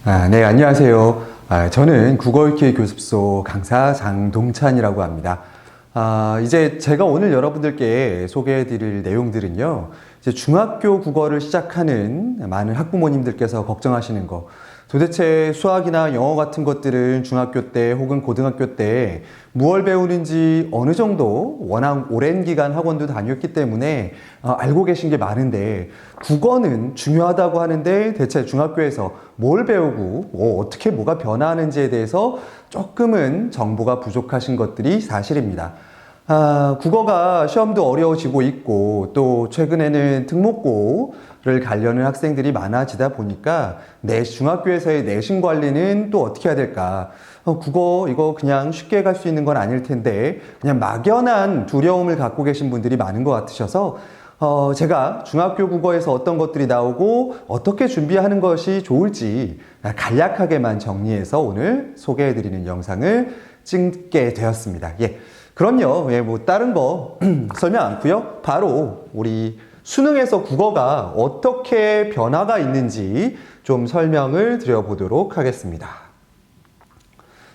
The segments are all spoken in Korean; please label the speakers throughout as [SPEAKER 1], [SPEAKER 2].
[SPEAKER 1] 네, 안녕하세요. 저는 국어읽기 교습소 강사 장동찬이라고 합니다. 이제 제가 오늘 여러분들께 소개해 드릴 내용들은요, 이제 중학교 국어를 시작하는 많은 학부모님들께서 걱정하시는 거, 도대체 수학이나 영어 같은 것들은 중학교 때 혹은 고등학교 때 무얼 배우는지 어느 정도 워낙 오랜 기간 학원도 다녔기 때문에 알고 계신 게 많은데, 국어는 중요하다고 하는데 대체 중학교에서 뭘 배우고 어떻게 뭐가 변화하는지에 대해서 조금은 정보가 부족하신 것들이 사실입니다. 국어가 시험도 어려워지고 있고 또 최근에는 특목고를 가려는 학생들이 많아지다 보니까 중학교에서의 내신 관리는 또 어떻게 해야 될까? 국어 이거 그냥 쉽게 갈 수 있는 건 아닐 텐데 그냥 막연한 두려움을 갖고 계신 분들이 많은 것 같으셔서 제가 중학교 국어에서 어떤 것들이 나오고 어떻게 준비하는 것이 좋을지 간략하게만 정리해서 오늘 소개해드리는 영상을 찍게 되었습니다. 그럼요. 뭐 다른 거 설명 않고요. 바로 우리 수능에서 국어가 어떻게 변화가 있는지 좀 설명을 드려보도록 하겠습니다.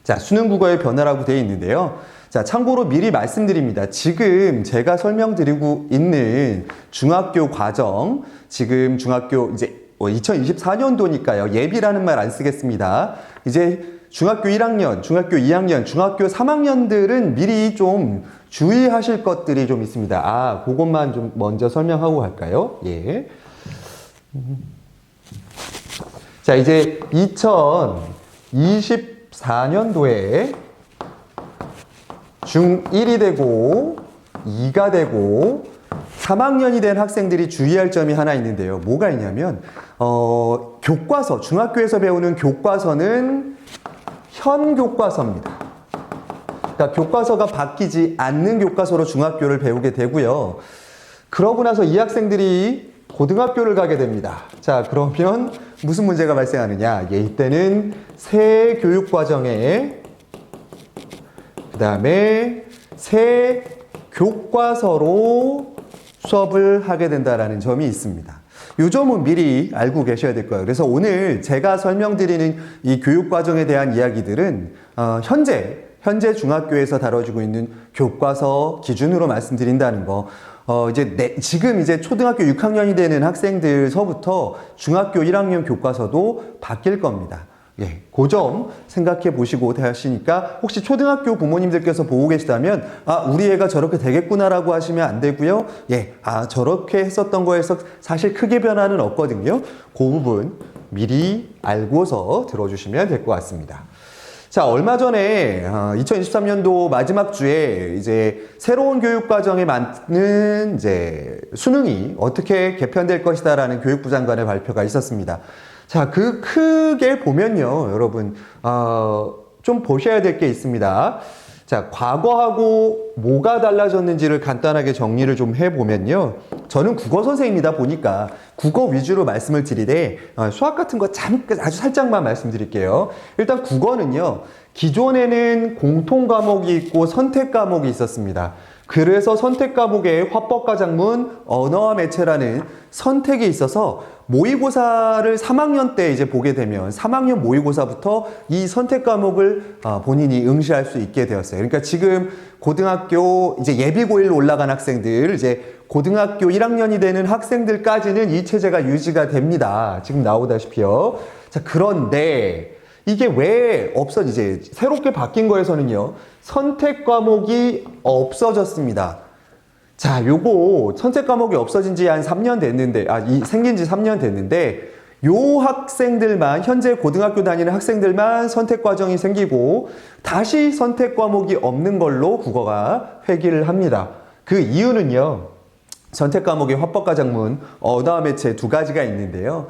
[SPEAKER 1] 자, 수능 국어의 변화라고 되어 있는데요. 자, 참고로 미리 말씀드립니다. 지금 제가 설명드리고 있는 중학교 과정, 지금 중학교 이제 2024년도니까요. 예비라는 말 안 쓰겠습니다. 이제 중학교 1학년, 중학교 2학년, 중학교 3학년들은 미리 좀 주의하실 것들이 좀 있습니다. 그것만 좀 먼저 설명하고 갈까요? 예. 자, 이제 2024년도에 중1이 되고 2가 되고 3학년이 된 학생들이 주의할 점이 하나 있는데요. 뭐가 있냐면 교과서, 중학교에서 배우는 교과서는 현 교과서입니다. 그러니까 교과서가 바뀌지 않는 교과서로 중학교를 배우게 되고요. 그러고 나서 이 학생들이 고등학교를 가게 됩니다. 자, 그러면 무슨 문제가 발생하느냐? 이때는 새 교육과정에 그 다음에 새 교과서로 수업을 하게 된다는 점이 있습니다. 이 점은 미리 알고 계셔야 될 거예요. 그래서 오늘 제가 설명드리는 이 교육과정에 대한 이야기들은 현재 중학교에서 다뤄지고 있는 교과서 기준으로 말씀드린다는 거. 지금 이제 초등학교 6학년이 되는 학생들서부터 중학교 1학년 교과서도 바뀔 겁니다. 그 점 생각해 보시고 하시니까 혹시 초등학교 부모님들께서 보고 계시다면 우리 애가 저렇게 되겠구나라고 하시면 안 되고요. 저렇게 했었던 거에서 사실 크게 변화는 없거든요. 그 부분 미리 알고서 들어주시면 될 것 같습니다. 자, 얼마 전에 2023년도 마지막 주에 이제 새로운 교육과정에 맞는 이제 수능이 어떻게 개편될 것이다라는 교육부 장관의 발표가 있었습니다. 자, 크게 보면요, 여러분, 좀 보셔야 될 게 있습니다. 자, 과거하고 뭐가 달라졌는지를 간단하게 정리를 좀 해보면요. 저는 국어 선생님이다 보니까 국어 위주로 말씀을 드리되, 수학 같은 거 아주 살짝만 말씀드릴게요. 일단 국어는요, 기존에는 공통 과목이 있고 선택 과목이 있었습니다. 그래서 선택 과목에 화법과 작문, 언어와 매체라는 선택이 있어서 모의고사를 3학년 때 이제 보게 되면 3학년 모의고사부터 이 선택 과목을 본인이 응시할 수 있게 되었어요. 그러니까 지금 고등학교 이제 예비 고1로 올라간 학생들, 이제 고등학교 1학년이 되는 학생들까지는 이 체제가 유지가 됩니다. 지금 나오다시피요. 자, 그런데 이게 왜 이제 새롭게 바뀐 거에서는요, 선택 과목이 없어졌습니다. 자, 요거 선택 과목이 없어진 지 한 3년 됐는데, 생긴 지 3년 됐는데, 요 학생들만, 현재 고등학교 다니는 학생들만 선택 과정이 생기고, 다시 선택 과목이 없는 걸로 국어가 회귀를 합니다. 그 이유는요, 선택 과목의 화법과 작문, 언어와 매체 두 가지가 있는데요.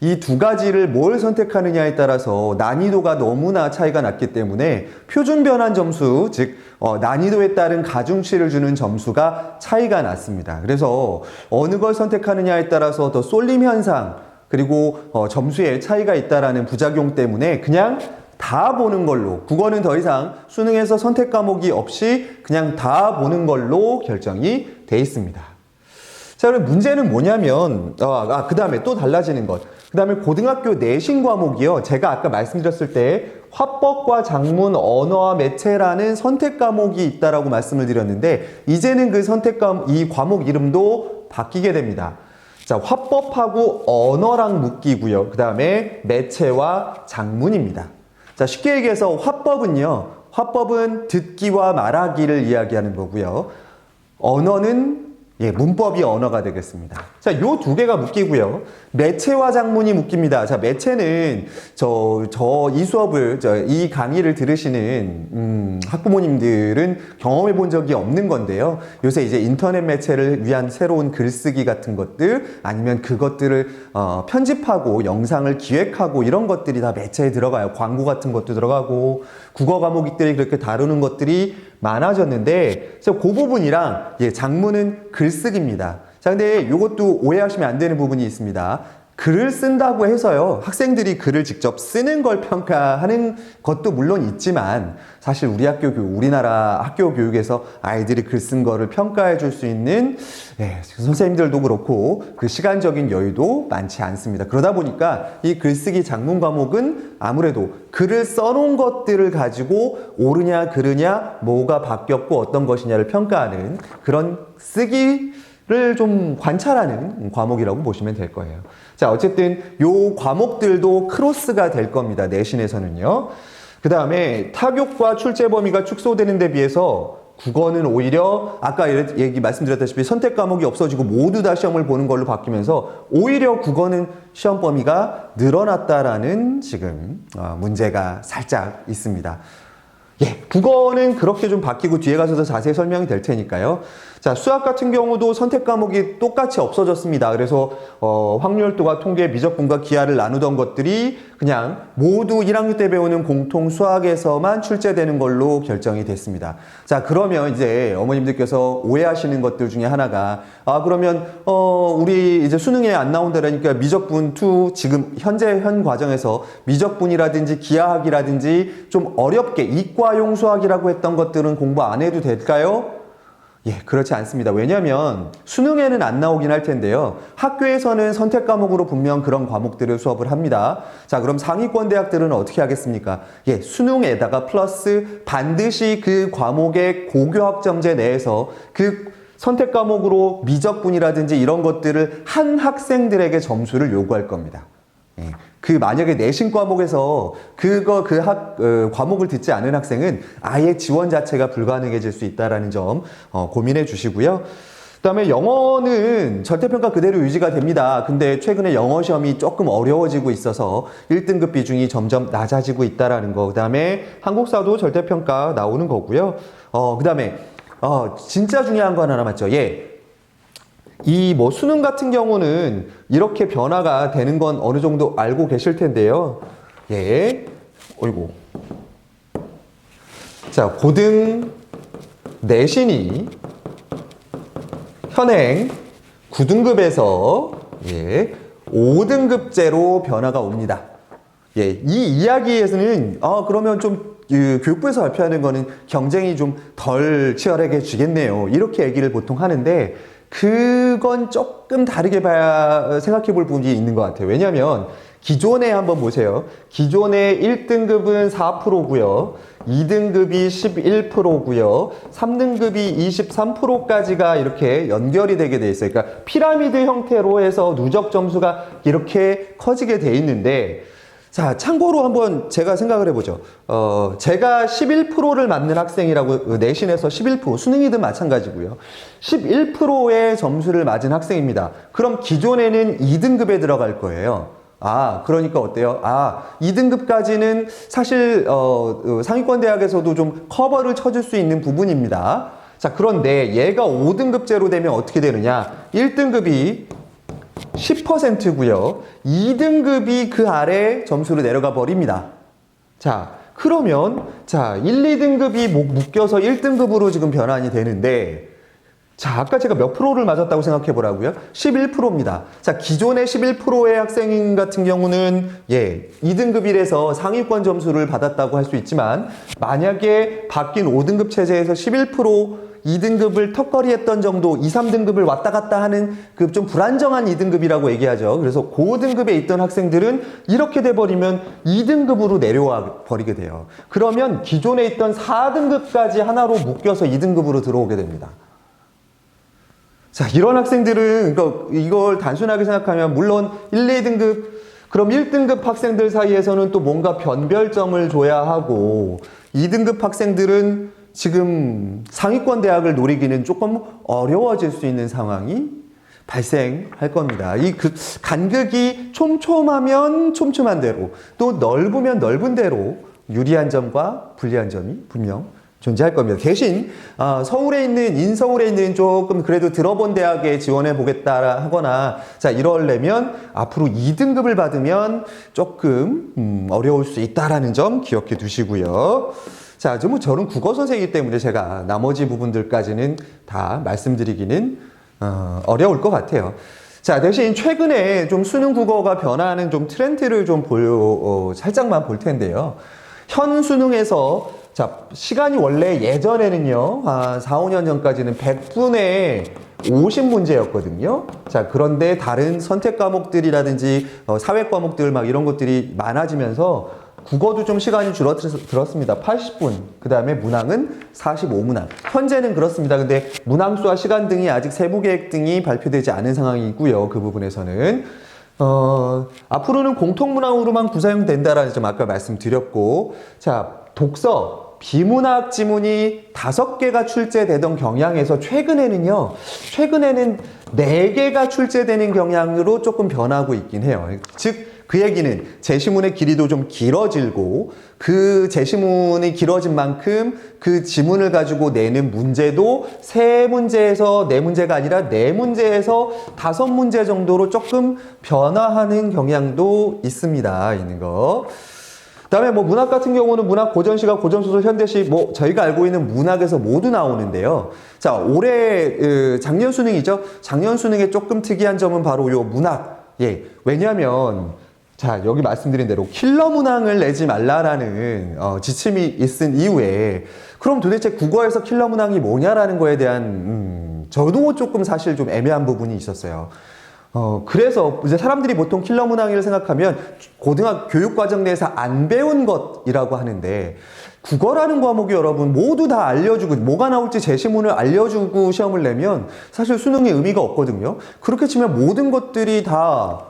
[SPEAKER 1] 이 두 가지를 뭘 선택하느냐에 따라서 난이도가 너무나 차이가 났기 때문에 표준 변환 점수, 즉 난이도에 따른 가중치를 주는 점수가 차이가 났습니다. 그래서 어느 걸 선택하느냐에 따라서 더 쏠림 현상, 그리고 점수에 차이가 있다라는 부작용 때문에 그냥 다 보는 걸로, 국어는 더 이상 수능에서 선택 과목이 없이 그냥 다 보는 걸로 결정이 돼 있습니다. 자, 그럼 문제는 뭐냐면, 그 다음에 또 달라지는 것. 다음에 고등학교 내신 과목이요. 제가 아까 말씀드렸을 때 화법과 작문, 언어와 매체라는 선택 과목이 있다라고 말씀을 드렸는데 이제는 그 이 과목 이름도 바뀌게 됩니다. 자, 화법하고 언어랑 묶이고요. 그 다음에 매체와 작문입니다. 자, 쉽게 얘기해서 화법은 듣기와 말하기를 이야기하는 거고요. 언어는 문법이 언어가 되겠습니다. 자, 요 두 개가 묶이고요. 매체와 작문이 묶입니다. 자, 매체는 이 강의를 들으시는, 학부모님들은 경험해 본 적이 없는 건데요. 요새 이제 인터넷 매체를 위한 새로운 글쓰기 같은 것들, 아니면 그것들을, 편집하고 영상을 기획하고 이런 것들이 다 매체에 들어가요. 광고 같은 것도 들어가고, 국어 과목들이 그렇게 다루는 것들이 많아졌는데, 그래서 그 부분이랑, 작문은 글쓰기입니다. 자, 근데 이것도 오해하시면 안 되는 부분이 있습니다. 글을 쓴다고 해서요, 학생들이 글을 직접 쓰는 걸 평가하는 것도 물론 있지만, 사실 우리나라 학교 교육에서 아이들이 글 쓴 거를 평가해 줄 수 있는, 선생님들도 그렇고, 그 시간적인 여유도 많지 않습니다. 그러다 보니까 이 글쓰기 작문 과목은 아무래도 글을 써놓은 것들을 가지고 옳으냐, 그르냐, 뭐가 바뀌었고 어떤 것이냐를 평가하는 그런 쓰기를 좀 관찰하는 과목이라고 보시면 될 거예요. 자, 어쨌든 요 과목들도 크로스가 될 겁니다. 내신에서는요. 그 다음에 타격과 출제 범위가 축소되는 데 비해서 국어는 오히려 아까 말씀드렸다시피 선택 과목이 없어지고 모두 다 시험을 보는 걸로 바뀌면서 오히려 국어는 시험 범위가 늘어났다라는 지금 문제가 살짝 있습니다. 국어는 그렇게 좀 바뀌고 뒤에 가서 더 자세히 설명이 될 테니까요. 자, 수학 같은 경우도 선택 과목이 똑같이 없어졌습니다. 그래서 확률도가 통계, 미적분과 기하를 나누던 것들이 그냥 모두 1학년 때 배우는 공통 수학에서만 출제되는 걸로 결정이 됐습니다. 자, 그러면 이제 어머님들께서 오해하시는 것들 중에 하나가 그러면 우리 이제 수능에 안 나온다라니까 미적분 2 지금 현 과정에서 미적분이라든지 기하학이라든지 좀 어렵게 이과용 수학이라고 했던 것들은 공부 안 해도 될까요? 그렇지 않습니다. 왜냐하면 수능에는 안 나오긴 할 텐데요. 학교에서는 선택 과목으로 분명 그런 과목들을 수업을 합니다. 자, 그럼 상위권 대학들은 어떻게 하겠습니까? 수능에다가 플러스 반드시 그 과목의 고교학점제 내에서 그 선택 과목으로 미적분이라든지 이런 것들을 한 학생들에게 점수를 요구할 겁니다. 만약에 내신 과목에서 과목을 듣지 않은 학생은 아예 지원 자체가 불가능해질 수 있다는 점 고민해 주시고요. 그 다음에 영어는 절대평가 그대로 유지가 됩니다. 근데 최근에 영어 시험이 조금 어려워지고 있어서 1등급 비중이 점점 낮아지고 있다는 거. 그 다음에 한국사도 절대평가 나오는 거고요. 그 다음에 진짜 중요한 거 하나 남았죠. 수능 같은 경우는 이렇게 변화가 되는 건 어느 정도 알고 계실 텐데요. 어이구. 자, 고등 내신이 현행 9등급에서 5등급제로 변화가 옵니다. 이 이야기에서는 그러면 좀 교육부에서 발표하는 거는 경쟁이 좀 덜 치열해지겠네요. 이렇게 얘기를 보통 하는데 그건 조금 다르게 생각해 볼 부분이 있는 것 같아요. 왜냐하면 기존에 한번 보세요. 기존에 1등급은 4%고요. 2등급이 11%고요. 3등급이 23%까지가 이렇게 연결이 되게 돼 있어요. 그러니까 피라미드 형태로 해서 누적 점수가 이렇게 커지게 돼 있는데 자, 참고로 한번 제가 생각을 해보죠. 제가 11%를 맞는 학생이라고, 내신에서 11%, 수능이든 마찬가지고요. 11%의 점수를 맞은 학생입니다. 그럼 기존에는 2등급에 들어갈 거예요. 그러니까 어때요? 2등급까지는 사실, 상위권 대학에서도 좀 커버를 쳐줄 수 있는 부분입니다. 자, 그런데 얘가 5등급제로 되면 어떻게 되느냐? 1등급이 10%고요. 2등급이 그 아래 점수로 내려가 버립니다. 자, 그러면 1, 2등급이 묶여서 1등급으로 지금 변환이 되는데 자, 아까 제가 몇 프로를 맞았다고 생각해 보라고요? 11%입니다. 자, 기존의 11%의 학생 같은 경우는 2등급이라서 상위권 점수를 받았다고 할 수 있지만 만약에 바뀐 5등급 체제에서 11% 2등급을 턱걸이 했던 정도, 2, 3등급을 왔다 갔다 하는 그 좀 불안정한 2등급이라고 얘기하죠. 그래서 고등급에 있던 학생들은 이렇게 돼버리면 2등급으로 내려와 버리게 돼요. 그러면 기존에 있던 4등급까지 하나로 묶여서 2등급으로 들어오게 됩니다. 자, 이런 학생들은 이걸 단순하게 생각하면 물론 1, 2등급, 그럼 1등급 학생들 사이에서는 또 뭔가 변별점을 줘야 하고 2등급 학생들은 지금 상위권 대학을 노리기는 조금 어려워질 수 있는 상황이 발생할 겁니다. 간극이 촘촘하면 촘촘한 대로 또 넓으면 넓은 대로 유리한 점과 불리한 점이 분명 존재할 겁니다. 대신 서울에 있는 인서울에 있는 조금 그래도 들어본 대학에 지원해 보겠다 하거나 자 이러려면 앞으로 2등급을 받으면 조금 어려울 수 있다라는 점 기억해 두시고요. 자, 저는 국어 선생이기 때문에 제가 나머지 부분들까지는 다 말씀드리기는 어려울 것 같아요. 자, 대신 최근에 좀 수능 국어가 변화하는 좀 트렌드를 좀 살짝만 볼 텐데요. 현 수능에서 자, 시간이 원래 예전에는요, 4, 5년 전까지는 100분에 50문제였거든요. 자, 그런데 다른 선택 과목들이라든지 사회 과목들 막 이런 것들이 많아지면서 국어도 좀 시간이 줄어들었습니다. 80분. 그 다음에 문항은 45문항. 현재는 그렇습니다. 근데 문항수와 시간 등이 아직 세부 계획 등이 발표되지 않은 상황이고요. 그 부분에서는. 앞으로는 공통문항으로만 구사용된다라는 점 아까 말씀드렸고, 자, 독서. 비문학 지문이 5개가 출제되던 경향에서 최근에는 4개가 출제되는 경향으로 조금 변하고 있긴 해요. 즉, 그 얘기는 제시문의 길이도 좀 길어지고 그 제시문이 길어진 만큼 그 지문을 가지고 내는 문제도 3문제에서 4문제가 아니라 4문제에서 5문제 정도로 조금 변화하는 경향도 있습니다. 있는 거. 그다음에 문학 같은 경우는 문학 고전시가 고전소설 현대시 저희가 알고 있는 문학에서 모두 나오는데요. 자, 올해 작년 수능이죠. 작년 수능의 조금 특이한 점은 바로 요 문학. 예. 왜냐하면 자, 여기 말씀드린 대로 킬러 문항을 내지 말라라는 지침이 있은 이후에 그럼 도대체 국어에서 킬러 문항이 뭐냐라는 거에 대한 저도 조금 사실 좀 애매한 부분이 있었어요. 그래서 이제 사람들이 보통 킬러 문항을 생각하면 고등학교 교육과정 내에서 안 배운 것이라고 하는데 국어라는 과목이 여러분 모두 다 알려주고 뭐가 나올지 제시문을 알려주고 시험을 내면 사실 수능의 의미가 없거든요. 그렇게 치면 모든 것들이 다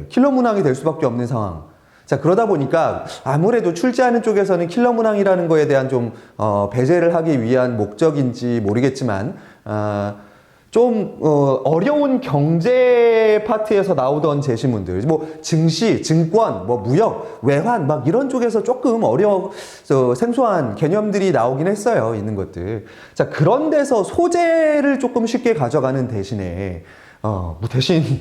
[SPEAKER 1] 킬러 문항이 될 수밖에 없는 상황. 자, 그러다 보니까 아무래도 출제하는 쪽에서는 킬러 문항이라는 거에 대한 좀 배제를 하기 위한 목적인지 모르겠지만 좀 어려운 경제 파트에서 나오던 제시문들, 증시, 증권, 무역, 외환 막 이런 쪽에서 조금 생소한 개념들이 나오긴 했어요. 있는 것들. 자, 그런 데서 소재를 조금 쉽게 가져가는 대신에 대신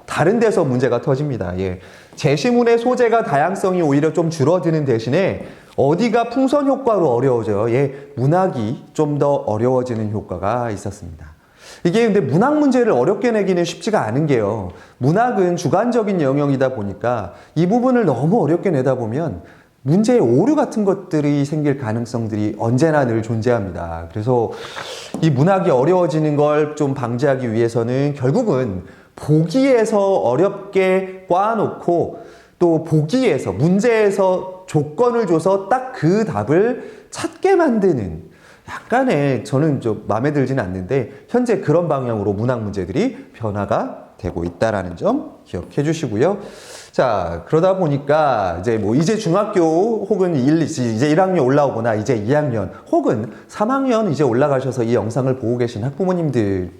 [SPEAKER 1] 다른 데서 문제가 터집니다. 예. 제시문의 소재가 다양성이 오히려 좀 줄어드는 대신에 어디가 풍선 효과로 어려워져요. 예. 문학이 좀 더 어려워지는 효과가 있었습니다. 이게 근데 문학 문제를 어렵게 내기는 쉽지가 않은 게요. 문학은 주관적인 영역이다 보니까 이 부분을 너무 어렵게 내다 보면 문제의 오류 같은 것들이 생길 가능성들이 언제나 늘 존재합니다. 그래서 이 문학이 어려워지는 걸 좀 방지하기 위해서는 결국은 보기에서 어렵게 꽈놓고 또 보기에서 문제에서 조건을 줘서 딱 그 답을 찾게 만드는 약간의 저는 좀 마음에 들지는 않는데 현재 그런 방향으로 문학 문제들이 변화가 되고 있다라는 점 기억해 주시고요. 자, 그러다 보니까 이제 중학교 혹은 이제 1학년 올라오거나 이제 2학년 혹은 3학년 이제 올라가셔서 이 영상을 보고 계신 학부모님들은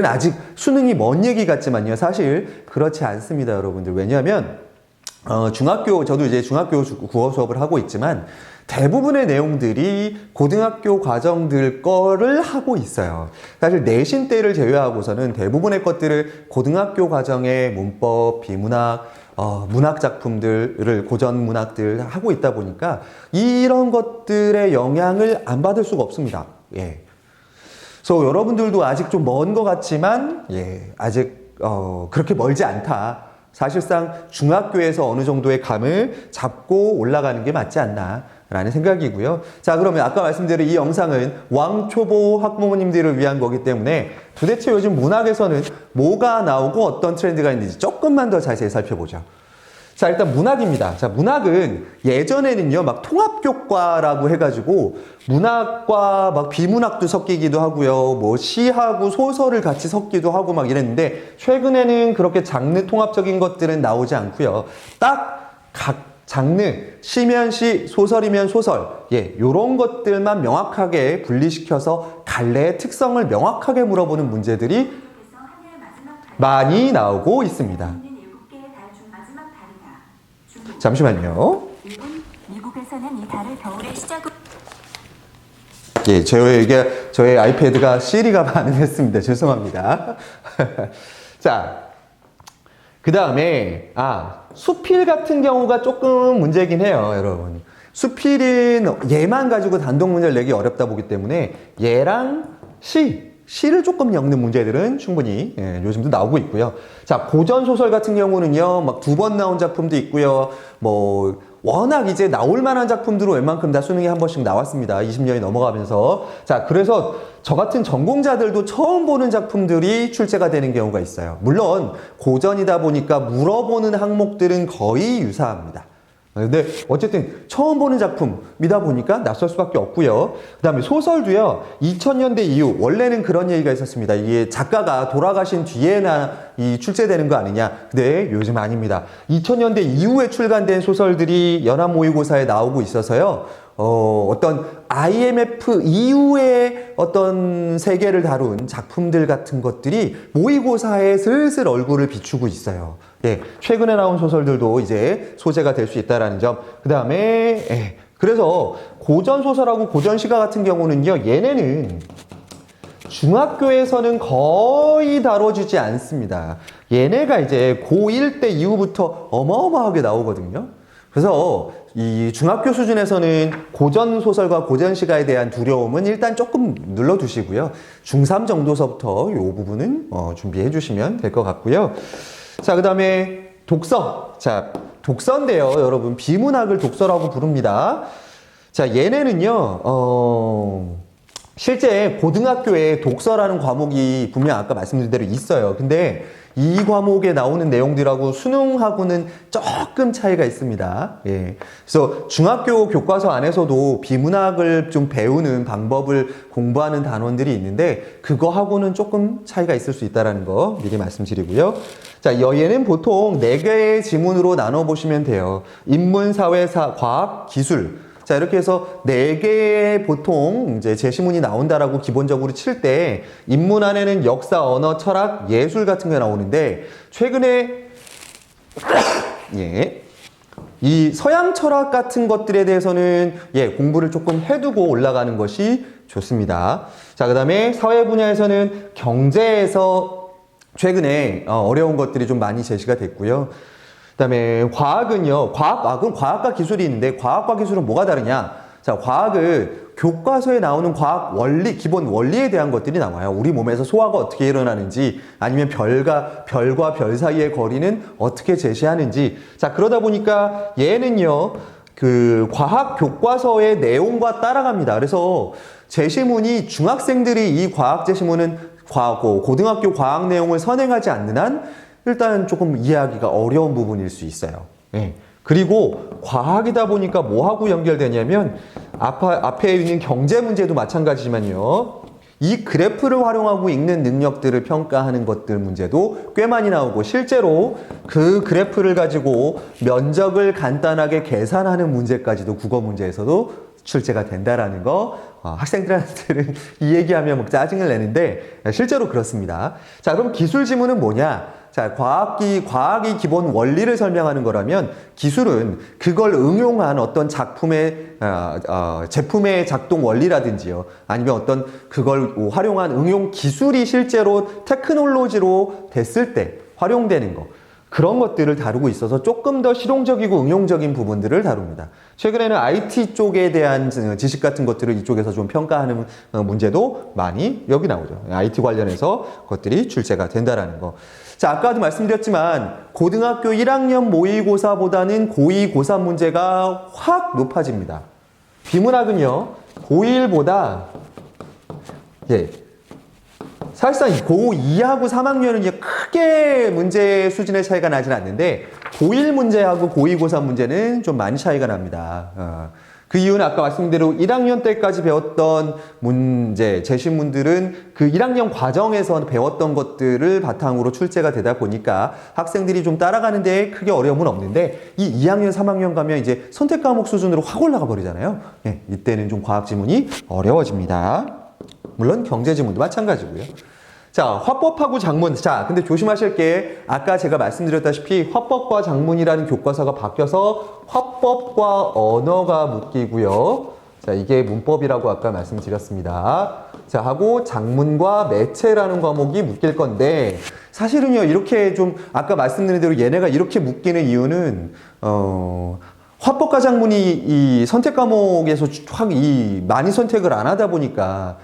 [SPEAKER 1] 아직 수능이 먼 얘기 같지만요. 사실 그렇지 않습니다, 여러분들. 왜냐하면 저도 이제 중학교 국어 수업을 하고 있지만 대부분의 내용들이 고등학교 과정들 거를 하고 있어요. 사실 내신 때를 제외하고서는 대부분의 것들을 고등학교 과정의 문법, 비문학, 문학 작품들을 고전 문학들 하고 있다 보니까 이런 것들의 영향을 안 받을 수가 없습니다. 예. 그래서 여러분들도 아직 좀 먼 것 같지만 아직 그렇게 멀지 않다. 사실상 중학교에서 어느 정도의 감을 잡고 올라가는 게 맞지 않나. 라는 생각이고요. 자, 그러면 아까 말씀드린 이 영상은 왕초보 학부모님들을 위한 거기 때문에 도대체 요즘 문학에서는 뭐가 나오고 어떤 트렌드가 있는지 조금만 더 자세히 살펴보죠. 자, 일단 문학입니다. 자, 문학은 예전에는요, 막 통합교과라고 해가지고 문학과 막 비문학도 섞이기도 하고요, 뭐 시하고 소설을 같이 섞기도 하고 막 이랬는데 최근에는 그렇게 장르 통합적인 것들은 나오지 않고요. 딱 각 장르, 시면 시, 소설이면 소설, 요런 것들만 명확하게 분리시켜서 갈래의 특성을 명확하게 물어보는 문제들이 많이 나오고 있습니다. 잠시만요.
[SPEAKER 2] 미국에서는 이 달을 겨울의 시작으로
[SPEAKER 1] 저의 아이패드가 시리가 반응했습니다. 죄송합니다. 자, 그 다음에 수필 같은 경우가 조금 문제긴 해요, 여러분. 수필은 얘만 가지고 단독 문제를 내기 어렵다 보기 때문에 얘랑 시를 조금 엮는 문제들은 충분히 요즘도 나오고 있고요. 자, 고전 소설 같은 경우는요, 막 2번 나온 작품도 있고요. 뭐 워낙 이제 나올 만한 작품들은 웬만큼 다 수능에 한 번씩 나왔습니다. 20년이 넘어가면서. 자, 그래서 저 같은 전공자들도 처음 보는 작품들이 출제가 되는 경우가 있어요. 물론 고전이다 보니까 물어보는 항목들은 거의 유사합니다. 근데 어쨌든 처음 보는 작품이다 보니까 낯설 수밖에 없고요. 그 다음에 소설도요. 2000년대 이후 원래는 그런 얘기가 있었습니다. 이게 작가가 돌아가신 뒤에나 출제되는 거 아니냐. 근데 요즘 아닙니다. 2000년대 이후에 출간된 소설들이 연합 모의고사에 나오고 있어서요. 어떤 IMF 이후에 어떤 세계를 다룬 작품들 같은 것들이 모의고사에 슬슬 얼굴을 비추고 있어요. 최근에 나온 소설들도 이제 소재가 될 수 있다는 점. 그 다음에, 그래서 고전소설하고 고전시가 같은 경우는요, 얘네는 중학교에서는 거의 다뤄주지 않습니다. 얘네가 이제 고1 때 이후부터 어마어마하게 나오거든요. 그래서 이 중학교 수준에서는 고전소설과 고전시가에 대한 두려움은 일단 조금 눌러두시고요. 중3 정도서부터 이 부분은 준비해 주시면 될 것 같고요. 자, 그 다음에 독서. 자, 독서인데요, 여러분. 비문학을 독서라고 부릅니다. 자, 얘네는요, 실제 고등학교에 독서라는 과목이 분명 아까 말씀드린 대로 있어요. 근데 이 과목에 나오는 내용들하고 수능하고는 조금 차이가 있습니다. 그래서 중학교 교과서 안에서도 비문학을 좀 배우는 방법을 공부하는 단원들이 있는데 그거하고는 조금 차이가 있을 수 있다는 거 미리 말씀드리고요. 자, 얘는 보통 4개의 지문으로 나눠보시면 돼요. 인문, 사회, 과학, 기술. 자, 이렇게 해서 4개의 보통 이제 제시문이 나온다라고 기본적으로 칠 때 인문 안에는 역사, 언어, 철학, 예술 같은 게 나오는데 최근에 이 서양 철학 같은 것들에 대해서는 공부를 조금 해두고 올라가는 것이 좋습니다. 자, 그 다음에 사회 분야에서는 경제에서 최근에 어려운 것들이 좀 많이 제시가 됐고요. 그 다음에 과학은요, 과학과 기술이 있는데 과학과 기술은 뭐가 다르냐? 자, 과학은 교과서에 나오는 과학 원리, 기본 원리에 대한 것들이 나와요. 우리 몸에서 소화가 어떻게 일어나는지, 아니면 별과 별 사이의 거리는 어떻게 제시하는지. 자, 그러다 보니까 얘는요, 그 과학 교과서의 내용과 따라갑니다. 그래서 제시문이 중학생들이 이 과학 제시문은 고등학교 과학 내용을 선행하지 않는 한 일단 조금 이해하기가 어려운 부분일 수 있어요. 그리고 과학이다 보니까 뭐하고 연결되냐면 앞에 있는 경제 문제도 마찬가지지만요. 이 그래프를 활용하고 읽는 능력들을 평가하는 것들 문제도 꽤 많이 나오고 실제로 그 그래프를 가지고 면적을 간단하게 계산하는 문제까지도 국어 문제에서도 출제가 된다라는 거 학생들한테는 이 얘기하면 막 짜증을 내는데 실제로 그렇습니다. 자, 그럼 기술 지문은 뭐냐? 자, 과학이 기본 원리를 설명하는 거라면 기술은 그걸 응용한 어떤 제품의 작동 원리라든지요. 아니면 어떤 그걸 활용한 응용 기술이 실제로 테크놀로지로 됐을 때 활용되는 거. 그런 것들을 다루고 있어서 조금 더 실용적이고 응용적인 부분들을 다룹니다. 최근에는 IT 쪽에 대한 지식 같은 것들을 이쪽에서 좀 평가하는 문제도 많이 여기 나오죠. IT 관련해서 것들이 출제가 된다라는 거. 자, 아까도 말씀드렸지만 고등학교 1학년 모의고사보다는 고2, 고3 문제가 확 높아집니다. 비문학은요, 고1보다, 예, 사실상 고2하고 3학년은 크게 문제 수준의 차이가 나진 않는데, 고1 문제하고 고2, 고3 문제는 좀 많이 차이가 납니다. 그 이유는 아까 말씀드린 대로 1학년 때까지 배웠던 문제, 제시문들은 그 1학년 과정에서 배웠던 것들을 바탕으로 출제가 되다 보니까 학생들이 좀 따라가는 데 크게 어려움은 없는데, 이 2학년, 3학년 가면 이제 선택 과목 수준으로 확 올라가 버리잖아요. 예, 이때는 좀 과학 지문이 어려워집니다. 물론 경제 지문도 마찬가지고요. 자, 화법하고 장문. 자, 근데 조심하실 게 아까 제가 말씀드렸다시피 화법과 장문이라는 교과서가 바뀌어서 화법과 언어가 묶이고요. 자, 이게 문법이라고 아까 말씀드렸습니다. 자, 하고 장문과 매체라는 과목이 묶일 건데, 사실은요, 이렇게 좀 아까 말씀드린 대로 얘네가 이렇게 묶이는 이유는 화법과 장문이 이 선택 과목에서 확 많이 선택을 안 하다 보니까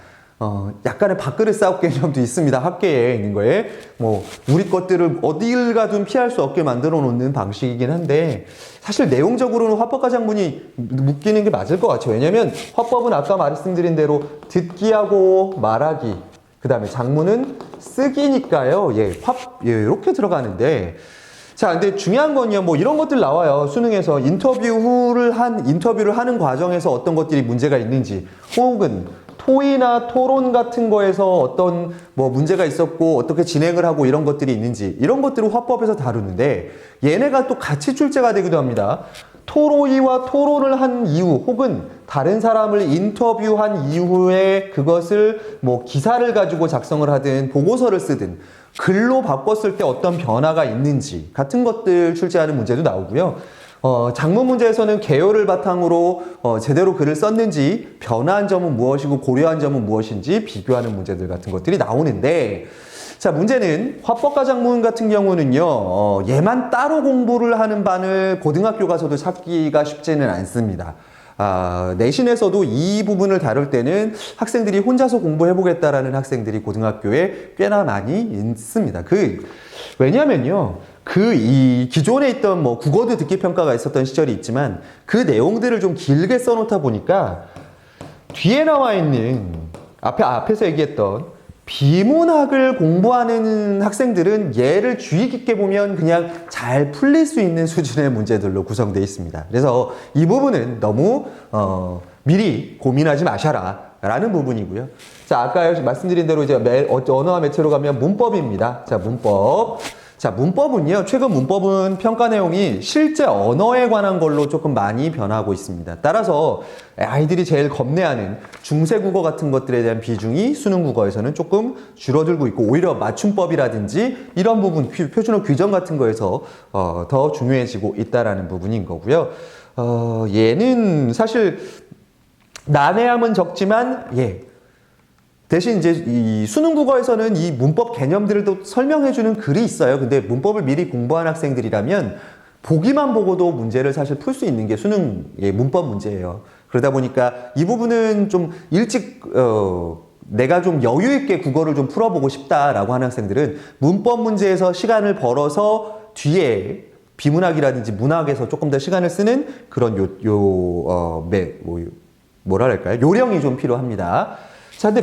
[SPEAKER 1] 약간의 밥그릇 싸움 개념도 있습니다. 학계에 있는 거에. 뭐, 우리 것들을 어딜 가든 피할 수 없게 만들어 놓는 방식이긴 한데, 사실 내용적으로는 화법과 장문이 묶이는 게 맞을 것 같아요. 왜냐면, 화법은 아까 말씀드린 대로 듣기하고 말하기, 그 다음에 장문은 쓰기니까요. 예, 이렇게 들어가는데, 자, 근데 중요한 건요, 뭐 이런 것들 나와요. 수능에서 인터뷰를 하는 과정에서 어떤 것들이 문제가 있는지, 혹은 토의나 토론 같은 거에서 어떤 뭐 문제가 있었고 어떻게 진행을 하고 이런 것들이 있는지, 이런 것들을 화법에서 다루는데, 얘네가 또 같이 출제가 되기도 합니다. 토로이와 토론을 한 이후, 혹은 다른 사람을 인터뷰한 이후에 그것을 뭐 기사를 가지고 작성을 하든 보고서를 쓰든 글로 바꿨을 때 어떤 변화가 있는지 같은 것들 출제하는 문제도 나오고요. 장문 문제에서는 개요를 바탕으로 제대로 글을 썼는지, 변화한 점은 무엇이고 고려한 점은 무엇인지 비교하는 문제들 같은 것들이 나오는데, 자, 문제는 화법과 장문 같은 경우는요, 얘만 따로 공부를 하는 반을 고등학교 가서도 찾기가 쉽지는 않습니다. 내신에서도 이 부분을 다룰 때는 학생들이 혼자서 공부해보겠다라는 학생들이 고등학교에 꽤나 많이 있습니다. 왜냐면요, 이 기존에 있던 뭐 국어도 듣기 평가가 있었던 시절이 있지만, 그 내용들을 좀 길게 써놓다 보니까 뒤에 나와 있는 앞에서 얘기했던 비문학을 공부하는 학생들은 얘를 주의 깊게 보면 그냥 잘 풀릴 수 있는 수준의 문제들로 구성되어 있습니다. 그래서 이 부분은 너무 미리 고민하지 마셔라 라는 부분이고요. 자, 아까 말씀드린 대로 이제 언어와 매체로 가면 문법입니다. 자, 문법. 자, 문법은요, 최근 문법은 평가 내용이 실제 언어에 관한 걸로 조금 많이 변하고 있습니다. 따라서 아이들이 제일 겁내하는 중세국어 같은 것들에 대한 비중이 수능 국어에서는 조금 줄어들고 있고, 오히려 맞춤법이라든지 이런 부분, 표준어 규정 같은 거에서 더 중요해지고 있다라는 부분인 거고요. 얘는 사실 난해함은 적지만, 대신 이제 이 수능 국어에서는 이 문법 개념들을 또 설명해주는 글이 있어요. 근데 문법을 미리 공부한 학생들이라면 보기만 보고도 문제를 사실 풀 수 있는 게 수능의 문법 문제예요. 그러다 보니까 이 부분은 좀 일찍 내가 좀 여유 있게 국어를 좀 풀어보고 싶다라고 하는 학생들은 문법 문제에서 시간을 벌어서 뒤에 비문학이라든지 문학에서 조금 더 시간을 쓰는 그런 요령이 좀 필요합니다. 자, 근데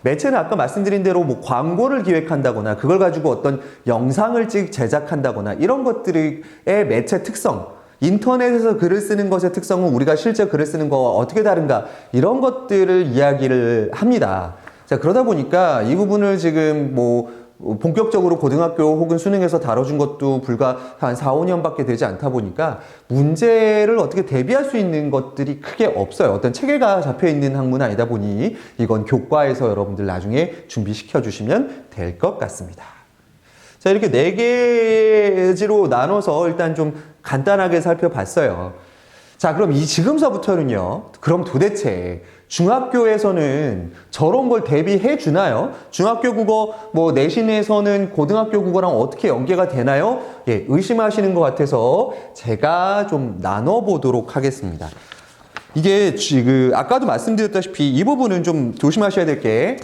[SPEAKER 1] 매체는 아까 말씀드린 대로 뭐 광고를 기획한다거나 그걸 가지고 어떤 영상을 제작한다거나 이런 것들의 매체 특성, 인터넷에서 글을 쓰는 것의 특성은 우리가 실제 글을 쓰는 거와 어떻게 다른가, 이런 것들을 이야기를 합니다. 자, 그러다 보니까 이 부분을 지금 뭐 본격적으로 고등학교 혹은 수능에서 다뤄준 것도 불과 한 4, 5년밖에 되지 않다 보니까 문제를 어떻게 대비할 수 있는 것들이 크게 없어요. 어떤 체계가 잡혀 있는 학문은 아니다 보니 이건 교과에서 여러분들 나중에 준비시켜 주시면 될 것 같습니다. 자, 이렇게 4개지로 나눠서 일단 좀 간단하게 살펴봤어요. 자, 그럼 지금서부터는요, 그럼 도대체 중학교에서는 저런 걸 대비해 주나요? 중학교 국어, 뭐 내신에서는 고등학교 국어랑 어떻게 연계가 되나요? 의심하시는 것 같아서 제가 좀 나눠보도록 하겠습니다. 이게 아까도 말씀드렸다시피 이 부분은 좀 조심하셔야 될 게,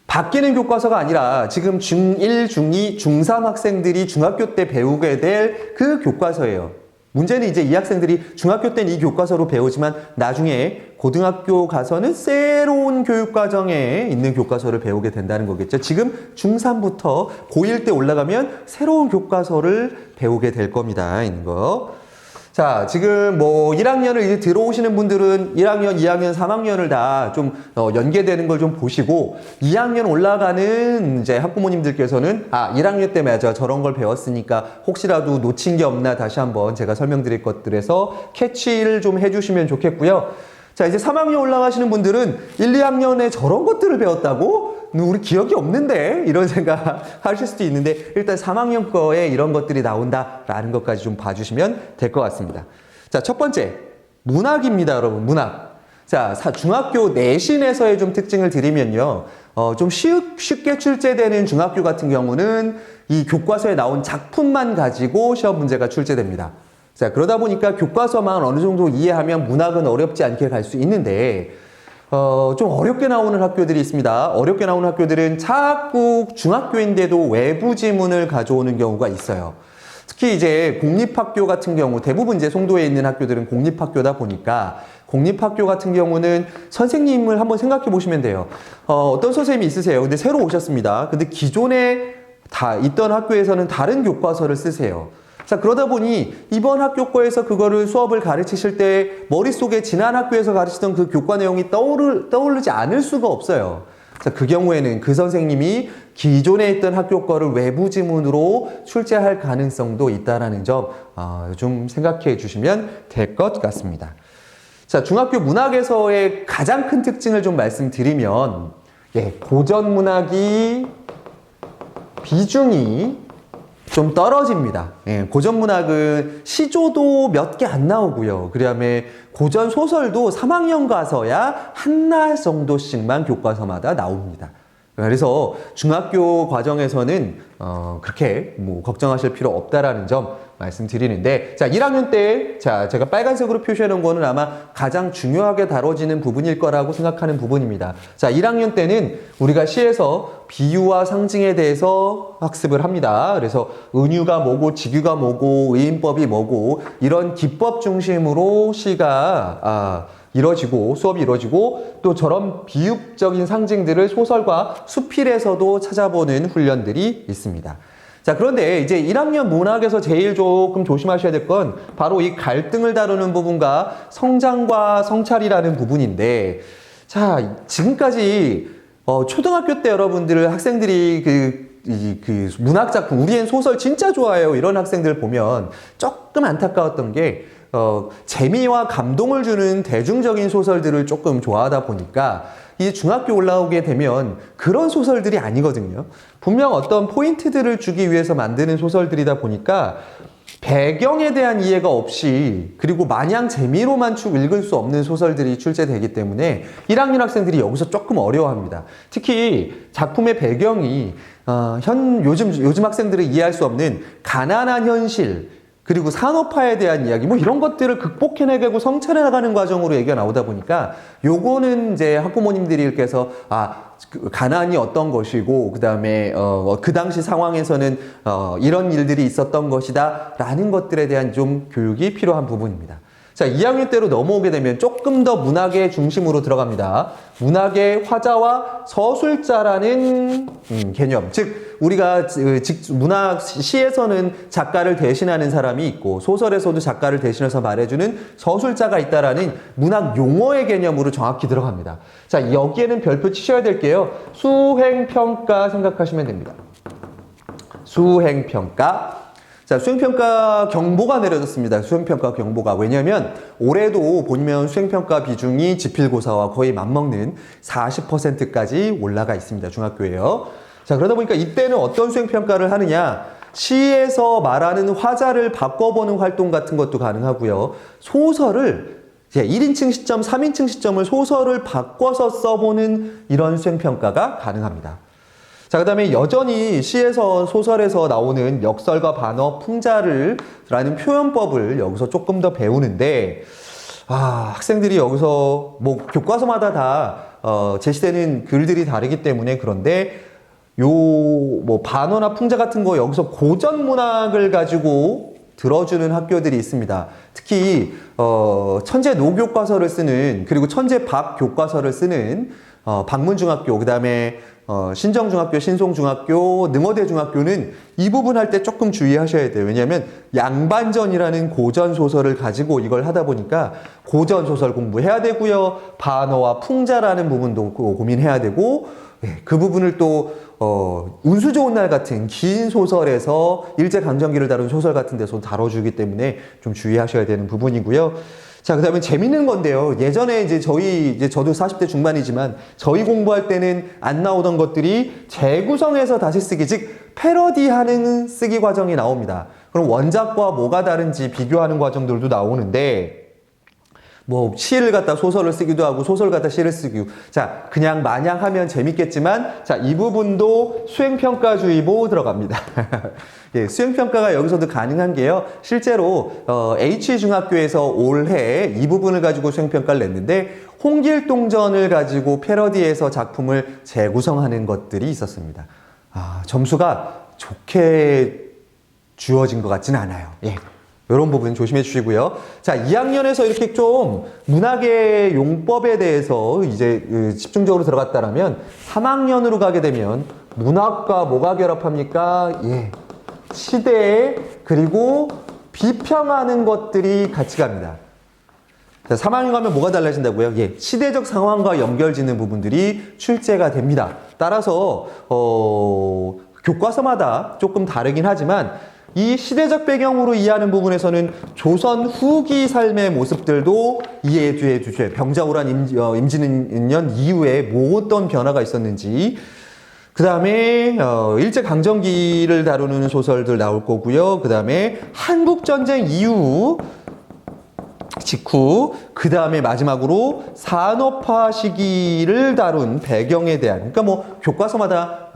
[SPEAKER 1] 바뀌는 교과서가 아니라 지금 중1, 중2, 중3 학생들이 중학교 때 배우게 될 그 교과서예요. 문제는 이제 이 학생들이 중학교 때는 이 교과서로 배우지만 나중에 고등학교 가서는 새로운 교육과정에 있는 교과서를 배우게 된다는 거겠죠. 지금 중3부터 고1 때 올라가면 새로운 교과서를 배우게 될 겁니다. 있는 거. 자, 지금 뭐 1학년을 이제 들어오시는 분들은 1학년, 2학년, 3학년을 다 좀 연계되는 걸 좀 보시고 2학년 올라가는 이제 학부모님들께서는 1학년 때 맞아 저런 걸 배웠으니까 혹시라도 놓친 게 없나 다시 한번 제가 설명드릴 것들에서 캐치를 좀 해주시면 좋겠고요. 자, 이제 3학년 올라가시는 분들은 1, 2학년에 저런 것들을 배웠다고? 우리 기억이 없는데? 이런 생각 하실 수도 있는데 일단 3학년 거에 이런 것들이 나온다라는 것까지 좀 봐주시면 될 것 같습니다. 자, 첫 번째, 문학입니다, 여러분. 문학. 자, 중학교 내신에서의 좀 특징을 드리면요. 좀 쉽게 출제되는 중학교 같은 경우는 이 교과서에 나온 작품만 가지고 시험 문제가 출제됩니다. 자, 그러다 보니까 교과서만 어느 정도 이해하면 문학은 어렵지 않게 갈 수 있는데, 좀 어렵게 나오는 학교들이 있습니다. 어렵게 나오는 학교들은 자꾸 중학교인데도 외부 지문을 가져오는 경우가 있어요. 특히 이제 공립학교 같은 경우, 대부분 이제 송도에 있는 학교들은 공립학교다 보니까, 공립학교 같은 경우는 선생님을 한번 생각해 보시면 돼요. 어떤 선생님이 있으세요. 근데 새로 오셨습니다. 근데 기존에 다 있던 학교에서는 다른 교과서를 쓰세요. 자, 그러다 보니 이번 학교 거에서 그거를 수업을 가르치실 때 머릿속에 지난 학교에서 가르치던 그 교과 내용이 떠오르지 않을 수가 없어요. 자, 그 경우에는 그 선생님이 기존에 있던 학교 거를 외부 지문으로 출제할 가능성도 있다라는 점 좀 생각해 주시면 될 것 같습니다. 자, 중학교 문학에서의 가장 큰 특징을 좀 말씀드리면 고전 문학이 비중이 좀 떨어집니다. 고전 문학은 시조도 몇 개 안 나오고요. 그다음에 고전 소설도 3학년 가서야 한날 정도씩만 교과서마다 나옵니다. 그래서 중학교 과정에서는 그렇게 뭐 걱정하실 필요 없다라는 점 말씀드리는데, 자, 1학년 때, 자, 제가 빨간색으로 표시해 놓은 거는 아마 가장 중요하게 다뤄지는 부분일 거라고 생각하는 부분입니다. 자, 1학년 때는 우리가 시에서 비유와 상징에 대해서 학습을 합니다. 그래서 은유가 뭐고, 직유가 뭐고, 의인법이 뭐고, 이런 기법 중심으로 시가 이루어지고, 수업이 이루어지고, 또 저런 비유적인 상징들을 소설과 수필에서도 찾아보는 훈련들이 있습니다. 자, 그런데 이제 1학년 문학에서 제일 조금 조심하셔야 될 건 바로 이 갈등을 다루는 부분과 성장과 성찰이라는 부분인데, 자, 지금까지 초등학교 때 여러분들 학생들이 그 문학 작품, 우리엔 소설 진짜 좋아해요, 이런 학생들 보면 조금 안타까웠던 게 재미와 감동을 주는 대중적인 소설들을 조금 좋아하다 보니까 이 중학교 올라오게 되면 그런 소설들이 아니거든요. 분명 어떤 포인트들을 주기 위해서 만드는 소설들이다 보니까 배경에 대한 이해가 없이, 그리고 마냥 재미로만 읽을 수 없는 소설들이 출제되기 때문에 1학년 학생들이 여기서 조금 어려워합니다. 특히 작품의 배경이 요즘 학생들은 이해할 수 없는 가난한 현실, 그리고 산업화에 대한 이야기, 뭐 이런 것들을 극복해내고 성찰해 나가는 과정으로 얘기가 나오다 보니까 요거는 이제 학부모님들께서 가난이 어떤 것이고, 그 다음에 그 당시 상황에서는 이런 일들이 있었던 것이다 라는 것들에 대한 좀 교육이 필요한 부분입니다. 자, 2학년 때로 넘어오게 되면 조금 더 문학의 중심으로 들어갑니다. 문학의 화자와 서술자라는 개념. 즉, 우리가 문학 시에서는 작가를 대신하는 사람이 있고, 소설에서도 작가를 대신해서 말해주는 서술자가 있다라는 문학 용어의 개념으로 정확히 들어갑니다. 자, 여기에는 별표 치셔야 될게요. 수행평가 생각하시면 됩니다. 수행평가. 자, 수행평가 경보가 내려졌습니다. 수행평가 경보가. 왜냐하면 올해도 보면 수행평가 비중이 지필고사와 거의 맞먹는 40%까지 올라가 있습니다. 중학교에요. 자, 그러다 보니까 이때는 어떤 수행평가를 하느냐. 시에서 말하는 화자를 바꿔보는 활동 같은 것도 가능하고요. 소설을 1인칭 시점, 3인칭 시점을 소설을 바꿔서 써보는 이런 수행평가가 가능합니다. 자, 그 다음에 여전히 시에서, 소설에서 나오는 역설과 반어, 풍자를 라는 표현법을 여기서 조금 더 배우는데, 학생들이 여기서 뭐 교과서마다 다 제시되는 글들이 다르기 때문에 그런데 뭐 반어나 풍자 같은 거 여기서 고전 문학을 가지고 들어주는 학교들이 있습니다. 특히 천재 노교과서를 쓰는 그리고 천재 박 교과서를 쓰는 방문중학교, 그 다음에 신정중학교, 신송중학교, 능어대중학교는 이 부분 할 때 조금 주의하셔야 돼요. 왜냐하면 양반전이라는 고전소설을 가지고 이걸 하다 보니까 고전소설 공부해야 되고요. 반어와 풍자라는 부분도 고민해야 되고, 그 부분을 또 운수 좋은 날 같은 긴 소설에서 일제강점기를 다룬 소설 같은 데서 다뤄주기 때문에 좀 주의하셔야 되는 부분이고요. 자, 그 다음에 재밌는 건데요. 예전에 이제 저도 40대 중반이지만 저희 공부할 때는 안 나오던 것들이 재구성해서 다시 쓰기, 즉, 패러디하는 쓰기 과정이 나옵니다. 그럼 원작과 뭐가 다른지 비교하는 과정들도 나오는데, 뭐 시를 갖다 소설을 쓰기도 하고 소설 갖다 시를 쓰기도. 자, 그냥 마냥 하면 재밌겠지만, 자, 이 부분도 수행평가주의보 들어갑니다. 예, 수행평가가 여기서도 가능한 게요. 실제로 H중학교에서 올해 이 부분을 가지고 수행평가를 냈는데 홍길동전을 가지고 패러디해서 작품을 재구성하는 것들이 있었습니다. 점수가 좋게 주어진 것 같지는 않아요. 예. 이런 부분 조심해 주시고요. 자, 2학년에서 이렇게 좀 문학의 용법에 대해서 이제 집중적으로 들어갔다라면 3학년으로 가게 되면 문학과 뭐가 결합합니까? 예. 시대 그리고 비평하는 것들이 같이 갑니다. 자, 3학년 가면 뭐가 달라진다고요? 예. 시대적 상황과 연결짓는 부분들이 출제가 됩니다. 따라서 교과서마다 조금 다르긴 하지만 이 시대적 배경으로 이해하는 부분에서는 조선 후기 삶의 모습들도 이해해 주셔야 돼요. 병자호란 임진년 이후에 뭐 어떤 변화가 있었는지, 그 다음에 일제강점기를 다루는 소설들 나올 거고요. 그 다음에 한국전쟁 이후 직후, 그 다음에 마지막으로 산업화 시기를 다룬 배경에 대한, 그러니까 뭐 교과서마다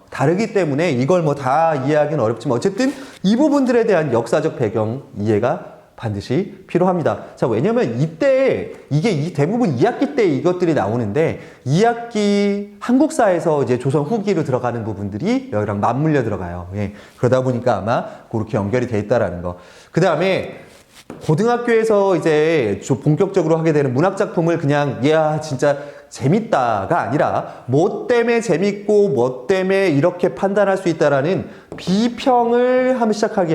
[SPEAKER 1] 다르기 때문에 이걸 뭐 다 이해하기는 어렵지만 어쨌든 이 부분들에 대한 역사적 배경 이해가 반드시 필요합니다. 자, 왜냐면 이때 이게 대부분 2학기 때 이것들이 나오는데 2학기 한국사에서 이제 조선 후기로 들어가는 부분들이 여기랑 맞물려 들어가요. 예. 그러다 보니까 아마 그렇게 연결이 돼 있다라는 거. 그 다음에 고등학교에서 이제 본격적으로 하게 되는 문학 작품을 그냥 진짜 재밌다가 아니라 뭐 때문에 재밌고 뭐 때문에 이렇게 판단할 수 있다라는 비평을 하기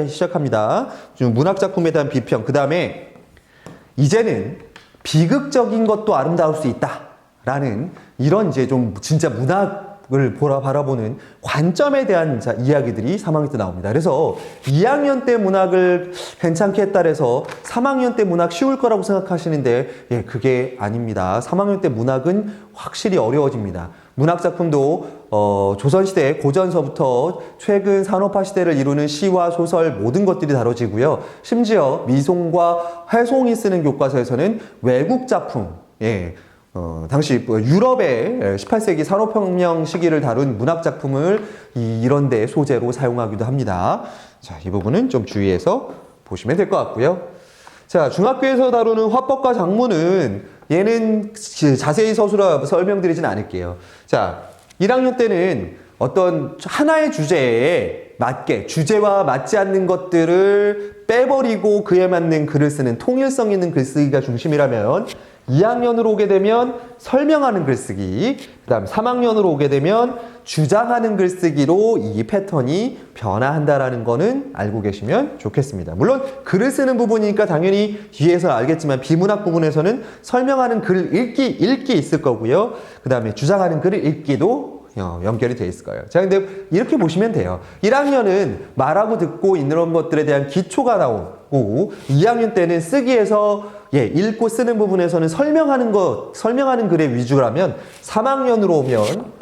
[SPEAKER 1] 시작합니다. 좀 문학 작품에 대한 비평. 그 다음에 이제는 비극적인 것도 아름다울 수 있다라는 이런 이제 좀 진짜 문학을 바라보는 관점에 대한 이야기들이 3학년 때 나옵니다. 그래서 2학년 때 문학을 괜찮게 했다 해서 3학년 때 문학 쉬울 거라고 생각하시는데 예, 그게 아닙니다. 3학년 때 문학은 확실히 어려워집니다. 문학 작품도 조선시대 고전서부터 최근 산업화 시대를 이루는 시와 소설 모든 것들이 다뤄지고요. 심지어 미송과 회송이 쓰는 교과서에서는 외국 작품, 당시 유럽의 18세기 산업혁명 시기를 다룬 문학작품을 이런 데 소재로 사용하기도 합니다. 자, 이 부분은 좀 주의해서 보시면 될 것 같고요. 자, 중학교에서 다루는 화법과 작문은 얘는 자세히 설명드리진 않을게요. 자, 1학년 때는 어떤 하나의 주제에 맞게, 주제와 맞지 않는 것들을 빼버리고 그에 맞는 글을 쓰는 통일성 있는 글쓰기가 중심이라면 2학년으로 오게 되면 설명하는 글쓰기, 그 다음 3학년으로 오게 되면 주장하는 글쓰기로 이 패턴이 변화한다라는 거는 알고 계시면 좋겠습니다. 물론 글을 쓰는 부분이니까 당연히 뒤에서 알겠지만 비문학 부분에서는 설명하는 글 읽기 있을 거고요. 그 다음에 주장하는 글을 읽기도 연결이 돼 있을 거예요. 자, 근데 이렇게 보시면 돼요. 1학년은 말하고 듣고 이런 것들에 대한 기초가 나오고 2학년 때는 쓰기에서 읽고 쓰는 부분에서는 설명하는 글의 위주라면 3학년으로 오면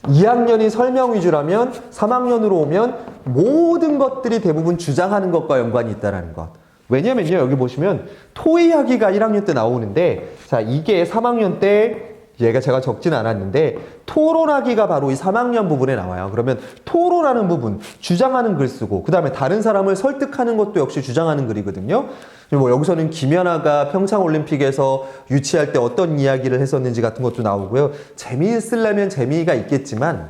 [SPEAKER 1] 2학년이 설명 위주라면 3학년으로 오면 모든 것들이 대부분 주장하는 것과 연관이 있다는 것. 왜냐면요, 여기 보시면 토의하기가 1학년 때 나오는데, 자, 이게 3학년 때 제가 적진 않았는데 토론하기가 바로 이 3학년 부분에 나와요. 그러면 토론하는 부분, 주장하는 글 쓰고 그 다음에 다른 사람을 설득하는 것도 역시 주장하는 글이거든요. 뭐 여기서는 김연아가 평창올림픽에서 유치할 때 어떤 이야기를 했었는지 같은 것도 나오고요. 재미있으려면 재미가 있겠지만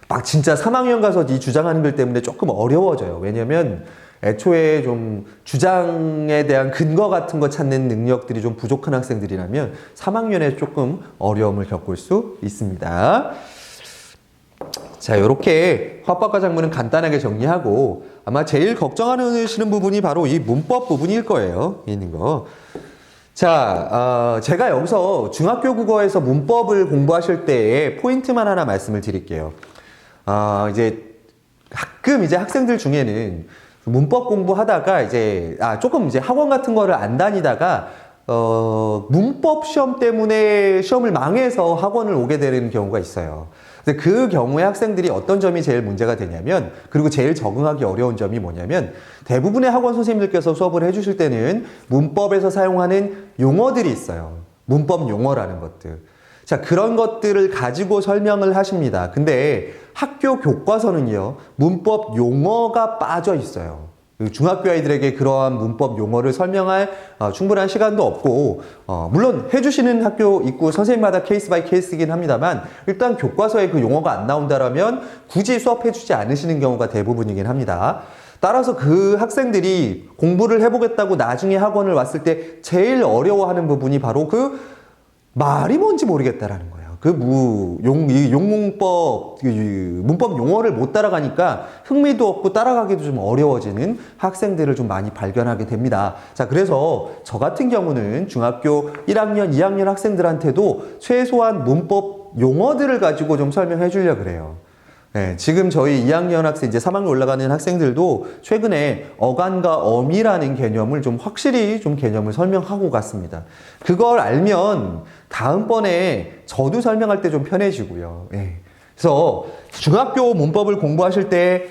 [SPEAKER 1] 막 진짜 3학년 가서 이 주장하는 글 때문에 조금 어려워져요. 왜냐면 애초에 좀 주장에 대한 근거 같은 거 찾는 능력들이 좀 부족한 학생들이라면 3학년에 조금 어려움을 겪을 수 있습니다. 자, 이렇게 화법과작문은 간단하게 정리하고 아마 제일 걱정하시는 부분이 바로 이 문법 부분일 거예요. 있는 거. 자, 제가 여기서 중학교 국어에서 문법을 공부하실 때의 포인트만 하나 말씀을 드릴게요. 이제 가끔 이제 학생들 중에는 문법 공부하다가 조금 이제 학원 같은 거를 안 다니다가 문법 시험 때문에 시험을 망해서 학원을 오게 되는 경우가 있어요. 근데 그 경우에 학생들이 어떤 점이 제일 문제가 되냐면, 그리고 제일 적응하기 어려운 점이 뭐냐면, 대부분의 학원 선생님들께서 수업을 해주실 때는 문법에서 사용하는 용어들이 있어요. 문법 용어라는 것들. 자, 그런 것들을 가지고 설명을 하십니다. 근데 학교 교과서는요, 문법 용어가 빠져 있어요. 중학교 아이들에게 그러한 문법 용어를 설명할 충분한 시간도 없고, 물론 해주시는 학교 있고 선생님마다 케이스 바이 케이스이긴 합니다만, 일단 교과서에 그 용어가 안 나온다라면 굳이 수업해주지 않으시는 경우가 대부분이긴 합니다. 따라서 그 학생들이 공부를 해보겠다고 나중에 학원을 왔을 때 제일 어려워하는 부분이 바로 그 말이 뭔지 모르겠다라는 거예요. 문법 용어를 못 따라가니까 흥미도 없고 따라가기도 좀 어려워지는 학생들을 좀 많이 발견하게 됩니다. 자, 그래서 저 같은 경우는 중학교 1학년, 2학년 학생들한테도 최소한 문법 용어들을 가지고 좀 설명해 주려고 그래요. 네, 지금 저희 2학년 학생, 이제 3학년 올라가는 학생들도 최근에 어간과 어미라는 개념을 좀 확실히 좀 개념을 설명하고 갔습니다. 그걸 알면 다음번에 저도 설명할 때 좀 편해지고요. 네. 그래서 중학교 문법을 공부하실 때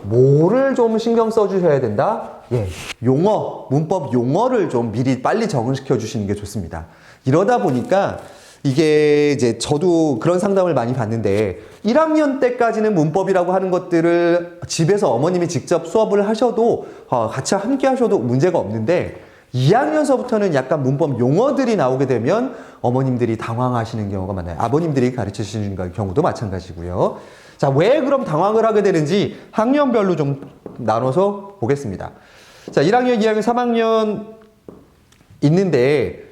[SPEAKER 1] 뭐를 좀 신경 써주셔야 된다? 예, 용어, 문법 용어를 좀 미리 빨리 적응시켜 주시는 게 좋습니다. 이러다 보니까 이게 이제 저도 그런 상담을 많이 받는데 1학년 때까지는 문법이라고 하는 것들을 집에서 어머님이 직접 수업을 하셔도 같이 함께 하셔도 문제가 없는데 2학년서부터는 약간 문법 용어들이 나오게 되면 어머님들이 당황하시는 경우가 많아요. 아버님들이 가르쳐 주시는 경우도 마찬가지고요. 자, 왜 그럼 당황을 하게 되는지 학년별로 좀 나눠서 보겠습니다. 자, 1학년, 2학년, 3학년 있는데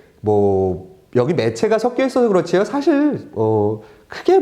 [SPEAKER 1] 여기 매체가 섞여 있어서 그렇지요. 사실 크게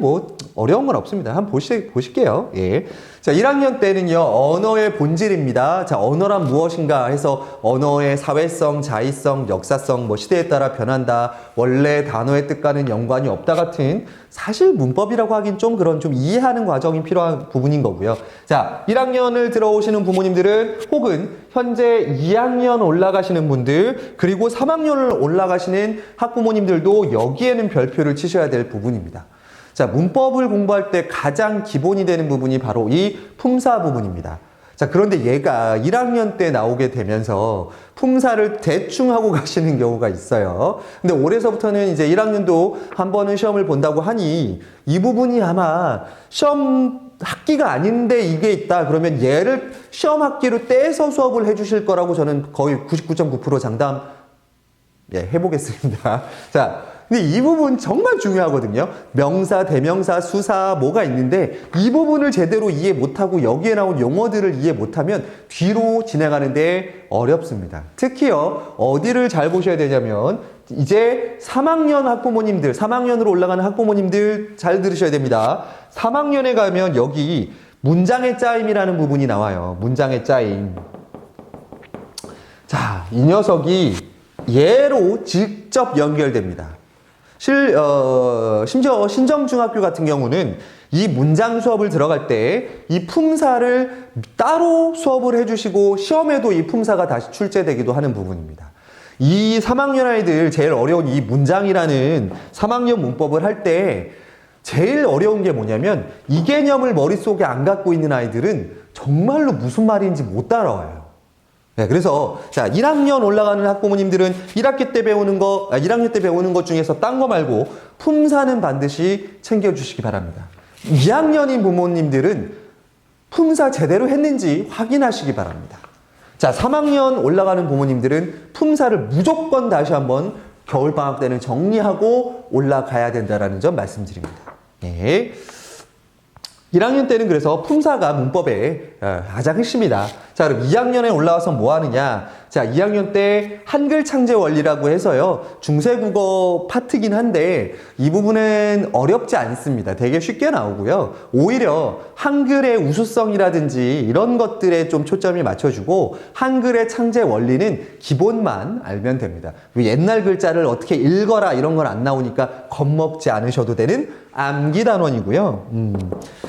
[SPEAKER 1] 어려운 건 없습니다. 한번 보실게요. 예. 자, 1학년 때는요, 언어의 본질입니다. 자, 언어란 무엇인가 해서 언어의 사회성, 자의성, 역사성, 시대에 따라 변한다, 원래 단어의 뜻과는 연관이 없다 같은, 사실 문법이라고 하긴 좀 이해하는 과정이 필요한 부분인 거고요. 자, 1학년을 들어오시는 부모님들은 혹은 현재 2학년 올라가시는 분들, 그리고 3학년을 올라가시는 학부모님들도 여기에는 별표를 치셔야 될 부분입니다. 자, 문법을 공부할 때 가장 기본이 되는 부분이 바로 이 품사 부분입니다. 자, 그런데 얘가 1학년 때 나오게 되면서 품사를 대충 하고 가시는 경우가 있어요. 근데 올해서부터는 이제 1학년도 한 번은 시험을 본다고 하니 이 부분이 아마 시험 학기가 아닌데 이게 있다 그러면 얘를 시험 학기로 떼서 수업을 해주실 거라고 저는 거의 99.9% 장담 해보겠습니다. 자, 근데 이 부분 정말 중요하거든요. 명사, 대명사, 수사 뭐가 있는데 이 부분을 제대로 이해 못하고 여기에 나온 용어들을 이해 못하면 뒤로 진행하는데 어렵습니다. 특히요, 어디를 잘 보셔야 되냐면 이제 3학년 학부모님들, 3학년으로 올라가는 학부모님들 잘 들으셔야 됩니다. 3학년에 가면 여기 문장의 짜임이라는 부분이 나와요. 문장의 짜임. 자, 이 녀석이 얘로 직접 연결됩니다. 심지어 신정중학교 같은 경우는 이 문장 수업을 들어갈 때 이 품사를 따로 수업을 해주시고 시험에도 이 품사가 다시 출제되기도 하는 부분입니다. 이 3학년 아이들 제일 어려운 이 문장이라는 3학년 문법을 할 때 제일 어려운 게 뭐냐면 이 개념을 머릿속에 안 갖고 있는 아이들은 정말로 무슨 말인지 못 따라와요. 네, 그래서, 자, 1학년 올라가는 학부모님들은 1학기 때 배우는 거, 1학년 때 배우는 것 중에서 딴 거 말고 품사는 반드시 챙겨주시기 바랍니다. 2학년인 부모님들은 품사 제대로 했는지 확인하시기 바랍니다. 자, 3학년 올라가는 부모님들은 품사를 무조건 다시 한번 겨울방학 때는 정리하고 올라가야 된다는 점 말씀드립니다. 네. 1학년 때는 그래서 품사가 문법의 가장 핵심이다. 자, 그럼 2학년에 올라와서 뭐 하느냐? 자, 2학년 때 한글 창제 원리라고 해서요. 중세국어 파트긴 한데 이 부분은 어렵지 않습니다. 되게 쉽게 나오고요. 오히려 한글의 우수성이라든지 이런 것들에 좀 초점이 맞춰주고 한글의 창제 원리는 기본만 알면 됩니다. 옛날 글자를 어떻게 읽어라 이런 건 안 나오니까 겁먹지 않으셔도 되는 암기 단원이고요.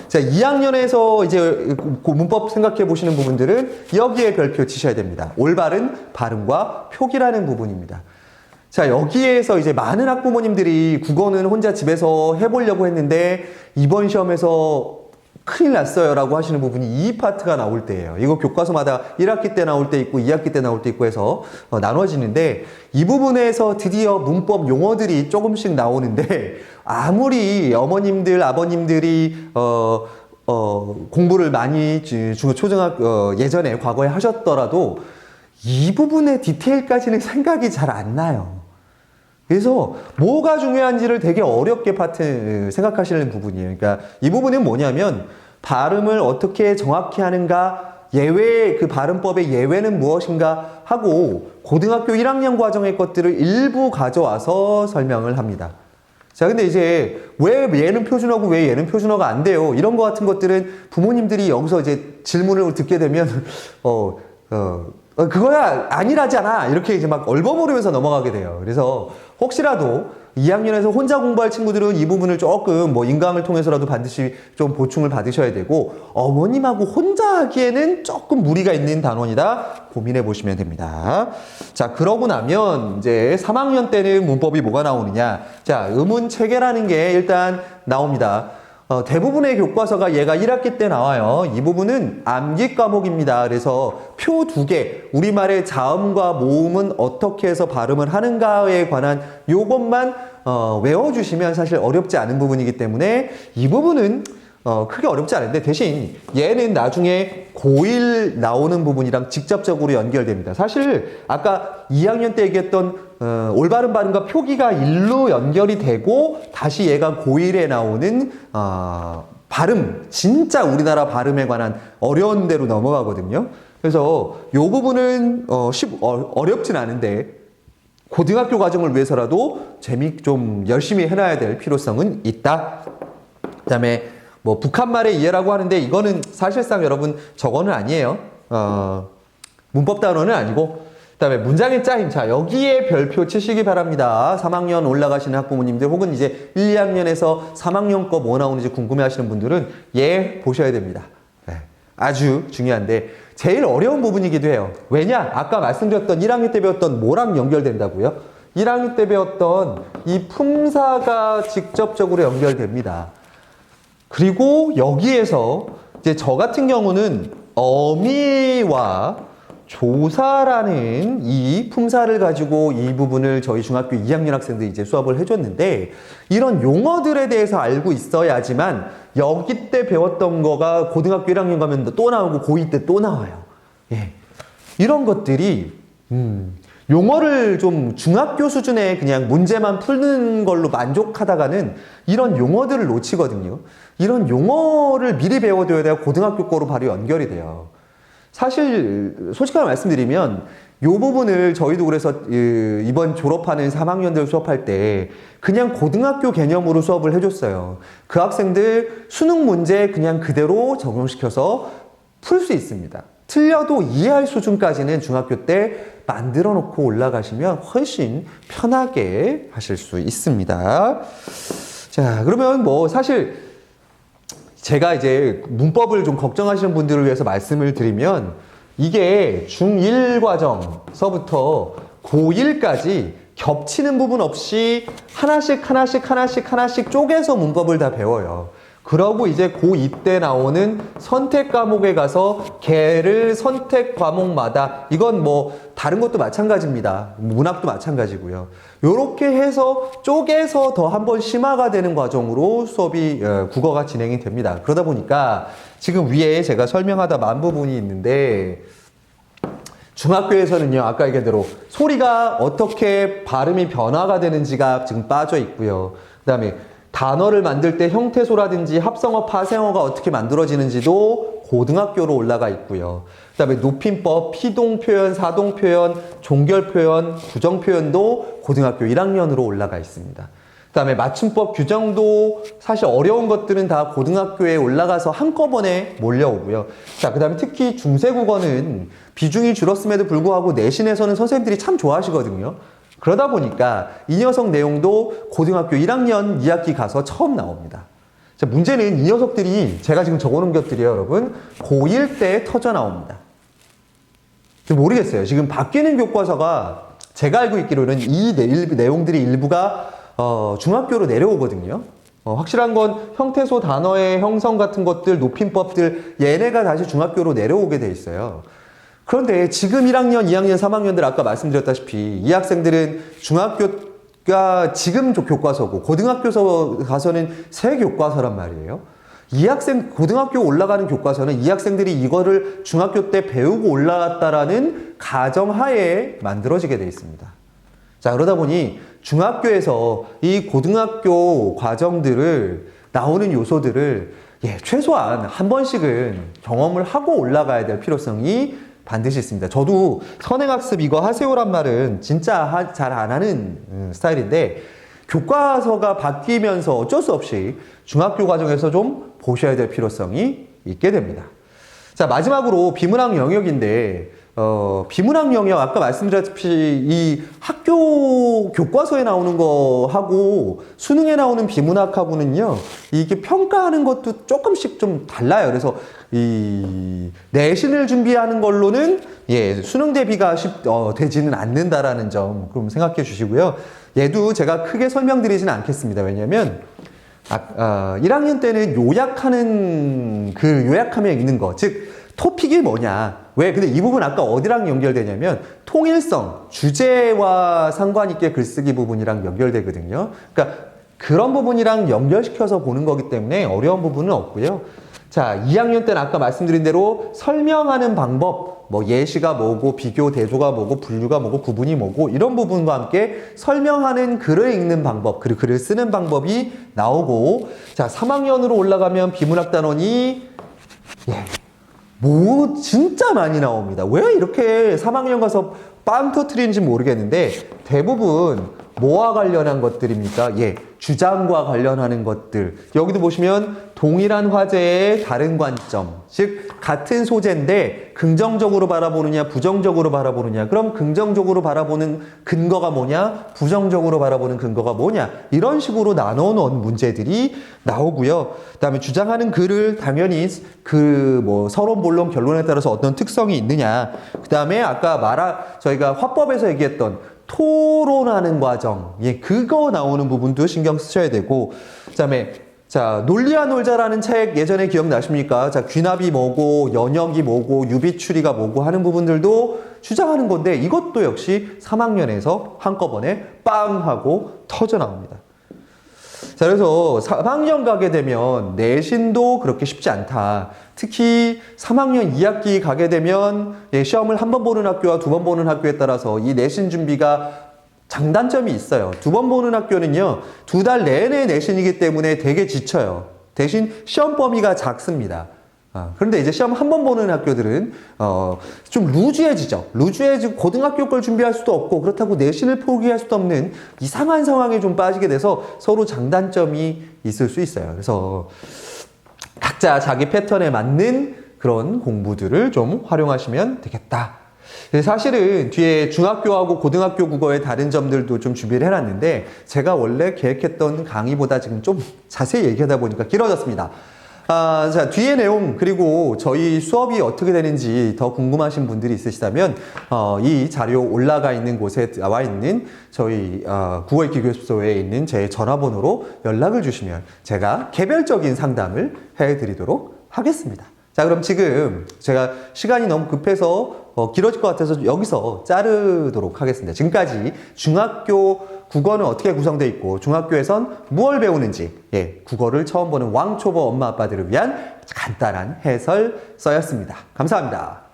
[SPEAKER 1] 자, 2학년에서 이제 문법 생각해 보시는 부분들은 여기에 별표 치셔야 됩니다. 올바른 발음과 표기라는 부분입니다. 자, 여기에서 이제 많은 학부모님들이 국어는 혼자 집에서 해보려고 했는데 이번 시험에서 큰일 났어요 라고 하시는 부분이 이 파트가 나올 때예요. 이거 교과서마다 1학기 때 나올 때 있고 2학기 때 나올 때 있고 해서 나눠지는데 이 부분에서 드디어 문법 용어들이 조금씩 나오는데 아무리 어머님들 아버님들이 공부를 많이 초등학교 예전에 과거에 하셨더라도 이 부분의 디테일까지는 생각이 잘 안 나요. 그래서 뭐가 중요한지를 되게 어렵게 생각하시는 부분이에요. 그러니까 이 부분은 뭐냐면 발음을 어떻게 정확히 하는가, 예외, 그 발음법의 예외는 무엇인가 하고 고등학교 1학년 과정의 것들을 일부 가져와서 설명을 합니다. 자, 근데 이제 왜 얘는 표준어고 왜 얘는 표준어가 안 돼요? 이런 거 같은 것들은 부모님들이 여기서 이제 질문을 듣게 되면 그거야 아니라잖아 이렇게 이제 막 얼버무리면서 넘어가게 돼요. 그래서 혹시라도 2학년에서 혼자 공부할 친구들은 이 부분을 조금 뭐 인강을 통해서라도 반드시 좀 보충을 받으셔야 되고 어머님하고 혼자 하기에는 조금 무리가 있는 단원이다 고민해 보시면 됩니다. 자, 그러고 나면 이제 3학년 때는 문법이 뭐가 나오느냐? 자, 의문 체계라는 게 일단 나옵니다. 대부분의 교과서가 얘가 1학기 때 나와요. 이 부분은 암기 과목입니다. 그래서 표 2개, 우리말의 자음과 모음은 어떻게 해서 발음을 하는가에 관한 요것만 외워주시면 사실 어렵지 않은 부분이기 때문에 이 부분은 크게 어렵지 않은데 대신 얘는 나중에 고1 나오는 부분이랑 직접적으로 연결됩니다. 사실 아까 2학년 때 얘기했던 올바른 발음과 표기가 일로 연결이 되고 다시 얘가 고1에 나오는 발음, 진짜 우리나라 발음에 관한 어려운 데로 넘어가거든요. 그래서 요 부분은 어렵진 않은데 고등학교 과정을 위해서라도 좀 열심히 해놔야 될 필요성은 있다. 그 다음에 뭐 북한말의 이해라고 하는데 이거는 사실상 여러분 저거는 아니에요. 문법 단어는 아니고 그 다음에 문장의 짜임. 자, 여기에 별표 치시기 바랍니다. 3학년 올라가시는 학부모님들 혹은 이제 1, 2학년에서 3학년 거 뭐 나오는지 궁금해 하시는 분들은 얘 보셔야 됩니다. 네, 아주 중요한데 제일 어려운 부분이기도 해요. 왜냐? 아까 말씀드렸던 1학년 때 배웠던 뭐랑 연결된다고요? 1학년 때 배웠던 이 품사가 직접적으로 연결됩니다. 그리고 여기에서 이제 저 같은 경우는 어미와 조사라는 이 품사를 가지고 이 부분을 저희 중학교 2학년 학생들이 이제 수업을 해줬는데 이런 용어들에 대해서 알고 있어야지만 여기 때 배웠던 거가 고등학교 1학년 가면 또 나오고 고2 때 또 나와요. 예. 이런 것들이 용어를 좀 중학교 수준의 그냥 문제만 푸는 걸로 만족하다가는 이런 용어들을 놓치거든요. 이런 용어를 미리 배워둬야 돼야 고등학교 거로 바로 연결이 돼요. 사실 솔직하게 말씀드리면 이 부분을 저희도 그래서 이번 졸업하는 3학년들 수업할 때 그냥 고등학교 개념으로 수업을 해줬어요. 그 학생들 수능 문제 그냥 그대로 적용시켜서 풀 수 있습니다. 틀려도 이해할 수준까지는 중학교 때 만들어 놓고 올라가시면 훨씬 편하게 하실 수 있습니다. 자, 그러면 뭐 사실 제가 이제 문법을 좀 걱정하시는 분들을 위해서 말씀을 드리면 이게 중1 과정서부터 고1까지 겹치는 부분 없이 하나씩 쪼개서 문법을 다 배워요. 그러고 이제 고2 때 나오는 선택 과목에 가서 걔를 선택 과목마다 이건 뭐 다른 것도 마찬가지입니다. 문학도 마찬가지고요. 요렇게 해서 쪼개서 더 한번 심화가 되는 과정으로 수업이 국어가 진행이 됩니다. 그러다 보니까 지금 위에 제가 설명하다 만 부분이 있는데 중학교에서는요, 아까 얘기한 대로 소리가 어떻게 발음이 변화가 되는지가 지금 빠져 있고요. 그 다음에 단어를 만들 때 형태소라든지 합성어, 파생어가 어떻게 만들어지는지도 고등학교로 올라가 있고요. 그 다음에 높임법, 피동표현, 사동표현, 종결표현, 부정표현도 고등학교 1학년으로 올라가 있습니다. 그 다음에 맞춤법 규정도 사실 어려운 것들은 다 고등학교에 올라가서 한꺼번에 몰려오고요. 자, 그 다음에 특히 중세국어는 비중이 줄었음에도 불구하고 내신에서는 선생님들이 참 좋아하시거든요. 그러다 보니까 이 녀석 내용도 고등학교 1학년 2학기 가서 처음 나옵니다. 자, 문제는 이 녀석들이 제가 지금 적어놓은 것들이에요, 여러분. 고1 때 터져 나옵니다. 모르겠어요. 지금 바뀌는 교과서가 제가 알고 있기로는 이 내용들이 일부가 중학교로 내려오거든요. 확실한 건 형태소 단어의 형성 같은 것들, 높임법들 얘네가 다시 중학교로 내려오게 돼 있어요. 그런데 지금 1학년, 2학년, 3학년들 아까 말씀드렸다시피 이 학생들은 중학교가 지금 교과서고 고등학교서 가서는 새 교과서란 말이에요. 이 학생 고등학교 올라가는 교과서는 이 학생들이 이거를 중학교 때 배우고 올라갔다라는 가정하에 만들어지게 돼 있습니다. 자, 그러다 보니 중학교에서 이 고등학교 과정들을 나오는 요소들을 최소한 한 번씩은 경험을 하고 올라가야 될 필요성이 반드시 있습니다. 저도 선행학습 이거 하세요란 말은 진짜 잘 안 하는 스타일인데 교과서가 바뀌면서 어쩔 수 없이 중학교 과정에서 좀 보셔야 될 필요성이 있게 됩니다. 자, 마지막으로 비문학 영역인데 비문학 영역 아까 말씀드렸다시피 이 학교 교과서에 나오는 거하고 수능에 나오는 비문학하고는요 이게 평가하는 것도 조금씩 좀 달라요. 그래서 이 내신을 준비하는 걸로는 수능 대비가 되지는 않는다라는 점 그럼 생각해 주시고요. 얘도 제가 크게 설명드리지는 않겠습니다. 왜냐하면 1학년 때는 요약하는 요약하면 읽는 거, 즉 토픽이 뭐냐. 왜? 근데 이 부분 아까 어디랑 연결되냐면 통일성, 주제와 상관 있게 글쓰기 부분이랑 연결되거든요. 그러니까 그런 부분이랑 연결시켜서 보는 거기 때문에 어려운 부분은 없고요. 자, 2학년 때는 아까 말씀드린 대로 설명하는 방법, 뭐 예시가 뭐고 비교, 대조가 뭐고 분류가 뭐고 구분이 뭐고 이런 부분과 함께 설명하는 글을 읽는 방법, 그리고 글을 쓰는 방법이 나오고 자, 3학년으로 올라가면 비문학 단원이 진짜 많이 나옵니다. 왜 이렇게 3학년 가서 빵 터트리는지 모르겠는데 대부분 뭐와 관련한 것들입니까? 주장과 관련하는 것들. 여기도 보시면 동일한 화제의 다른 관점. 즉 같은 소재인데 긍정적으로 바라보느냐 부정적으로 바라보느냐. 그럼 긍정적으로 바라보는 근거가 뭐냐? 부정적으로 바라보는 근거가 뭐냐? 이런 식으로 나눠놓은 문제들이 나오고요. 그다음에 주장하는 글을 당연히 서론, 본론, 결론에 따라서 어떤 특성이 있느냐. 그다음에 아까 저희가 화법에서 얘기했던 토론하는 과정, 그거 나오는 부분도 신경 쓰셔야 되고, 그다음에 자, 논리와 놀자라는 책 예전에 기억나십니까? 자, 귀납이 뭐고, 연역이 뭐고, 유비추리가 뭐고 하는 부분들도 주장하는 건데 이것도 역시 3학년에서 한꺼번에 빵 하고 터져 나옵니다. 자, 그래서 3학년 가게 되면 내신도 그렇게 쉽지 않다. 특히 3학년 2학기 가게 되면 시험을 한 번 보는 학교와 두 번 보는 학교에 따라서 이 내신 준비가 장단점이 있어요. 두 번 보는 학교는요, 2달 내내 내신이기 때문에 되게 지쳐요. 대신 시험 범위가 작습니다. 그런데 이제 시험 한 번 보는 학교들은 좀 루즈해지고 고등학교 걸 준비할 수도 없고 그렇다고 내신을 포기할 수도 없는 이상한 상황에 좀 빠지게 돼서 서로 장단점이 있을 수 있어요. 그래서 각자 자기 패턴에 맞는 그런 공부들을 좀 활용하시면 되겠다. 사실은 뒤에 중학교하고 고등학교 국어의 다른 점들도 좀 준비를 해놨는데 제가 원래 계획했던 강의보다 지금 좀 자세히 얘기하다 보니까 길어졌습니다. 자, 뒤에 내용 그리고 저희 수업이 어떻게 되는지 더 궁금하신 분들이 있으시다면 이 자료 올라가 있는 곳에 나와 있는 저희 국어읽기 교습소에 있는 제 전화번호로 연락을 주시면 제가 개별적인 상담을 해드리도록 하겠습니다. 자, 그럼 지금 제가 시간이 너무 급해서 길어질 것 같아서 여기서 자르도록 하겠습니다. 지금까지 중학교 국어는 어떻게 구성되어 있고 중학교에선 무엇을 배우는지 국어를 처음 보는 왕초보 엄마 아빠들을 위한 간단한 해설서였습니다. 감사합니다.